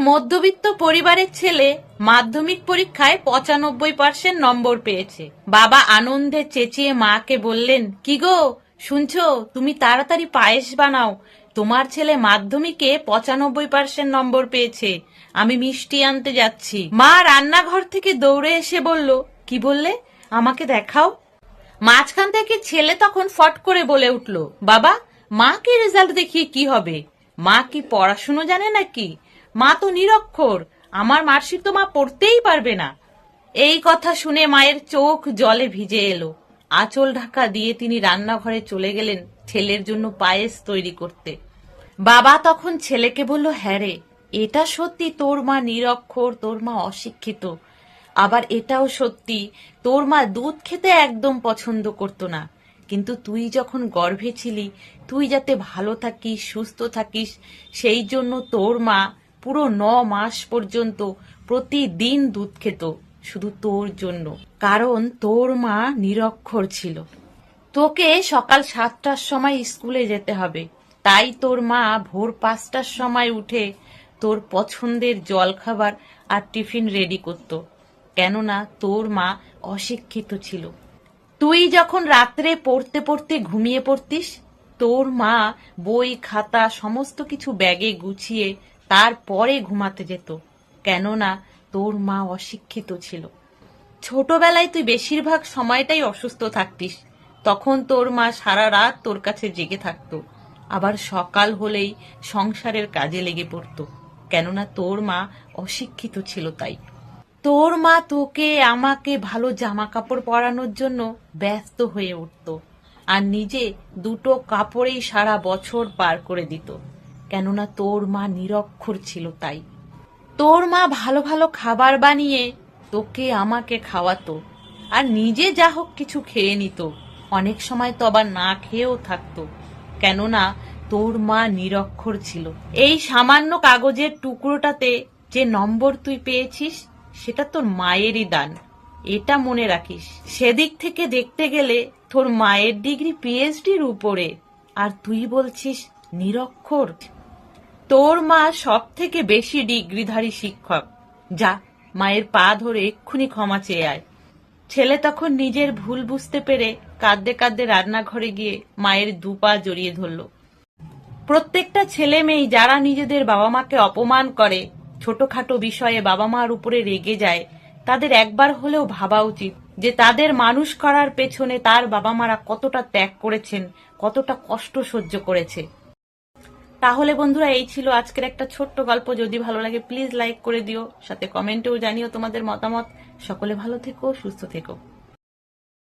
মধ্যবিত্ত পরিবারের ছেলে মাধ্যমিক পরীক্ষায় 95% নম্বর পেয়েছে। বাবা আনন্দে চেঁচিয়ে মাকে বললেন, কি গো শুনছো, তুমি তাড়াতাড়ি পায়েস বানাও, তোমার ছেলে মাধ্যমিকে 95% নম্বর পেয়েছে, আমি মিষ্টি আনতে যাচ্ছি। মা রান্নাঘর থেকে দৌড়ে এসে বলল, কি বললে, আমাকে দেখাও। মাঝখান থেকে ছেলে তখন ফট করে বলে উঠল, বাবা মাকে রেজাল্ট দেখিয়ে কি হবে, মা কি পড়াশুনো জানে নাকি, মা তো নিরক্ষর, আমার মার্কশিট তো মা পড়তেই পারবে না। এই কথা শুনে মায়ের চোখ জলে ভিজে এলো। আঁচল ঢাকা দিয়ে তিনি রান্নাঘরে চলে গেলেন ছেলের জন্য পায়েস তৈরি করতে। বাবা তখন ছেলেকে বলল, হ্যাঁ রে, এটা সত্যি তোর মা নিরক্ষর, তোর মা অশিক্ষিত, আবার এটাও সত্যি তোর মা দুধ খেতে একদম পছন্দ করতো না, কিন্তু তুই যখন গর্ভে ছিলি, তুই যাতে ভালো থাকিস, সুস্থ থাকিস, সেই জন্য তোর মা পুরো 9 মাস পর্যন্ত প্রতিদিন দুধ খেত, শুধু তোর জন্য, কারণ তোর মা নিরক্ষর ছিল। তোকে সকাল 7টার সময় স্কুলে যেতে হবে, তাই তোর মা ভোর 5টার সময় উঠে তোর পছন্দের জলখাবার আর টিফিন রেডি করত, কেননা তোর মা অশিক্ষিত ছিল। তুই যখন রাত্রে পড়তে পড়তে ঘুমিয়ে পড়তিস, তোর মা বই খাতা সমস্ত কিছু ব্যাগে গুছিয়ে তারপরে ঘুমাতে যেত, কেননা তোর মা অশিক্ষিত ছিল। ছোটবেলায় তুই বেশিরভাগ সময়টাই অসুস্থ থাকতিস, তখন তোর মা সারা রাত তোর কাছে জেগে থাকতো, আবার সকাল হলেই সংসারের কাজে লেগে পড়তো, কেননা তোর মা অশিক্ষিত ছিল। তাই তোর মা তোকে আমাকে ভালো জামা কাপড় পরানোর জন্য ব্যস্ত হয়ে উঠত, আর নিজে 2টো কাপড়েই সারা বছর পার করে দিত, কেননা তোর মা নিরক্ষর ছিল। তাই তোর মা ভালো ভালো খাবার বানিয়ে তোকে আমাকে খাওয়াতো, আর নিজে যা হোক কিছু খেয়ে নিত, অনেক সময় তো আবার না খেয়েও থাকতো, কেননা তোর মা নিরক্ষর ছিল। এই সামান্য কাগজের টুকরোটাতে যে নম্বর তুই পেয়েছিস, সেটা তোর মায়েরই দান, এটা মনে রাখিস। সেদিক থেকে দেখতে গেলে তোর মায়ের ডিগ্রি পিএইচডির উপরে, আর তুই বলছিস নিরক্ষর। তোর মা সব থেকে বেশি ডিগ্রিধারী শিক্ষক, যা মায়ের পা ধরে এক্ষুনি ক্ষমা চেয়ে আয়। ছেলে তখন নিজের ভুল বুঝতে পেরে কাঁদতে কাঁদতে রান্নাঘরে গিয়ে মায়ের 2 পা জড়িয়ে ধরল। প্রত্যেকটা ছেলে মেয়ে যারা নিজেদের বাবা মাকে অপমান করে, ছোটখাটো বিষয়ে বাবা মার উপরে রেগে যায়, তাদের একবার হলেও ভাবা উচিত যে তাদের মানুষ করার পেছনে তার বাবা মারা কতটা ত্যাগ করেছেন, কতটা কষ্ট সহ্য করেছে। তাহলে বন্ধুরা, এই ছিল আজকের একটা ছোট্ট গল্প। যদি ভালো লাগে প্লিজ লাইক করে দিও, সাথে কমেন্টেও জানিও তোমাদের মতামত। সকলে ভালো থেকো, সুস্থ থেকো।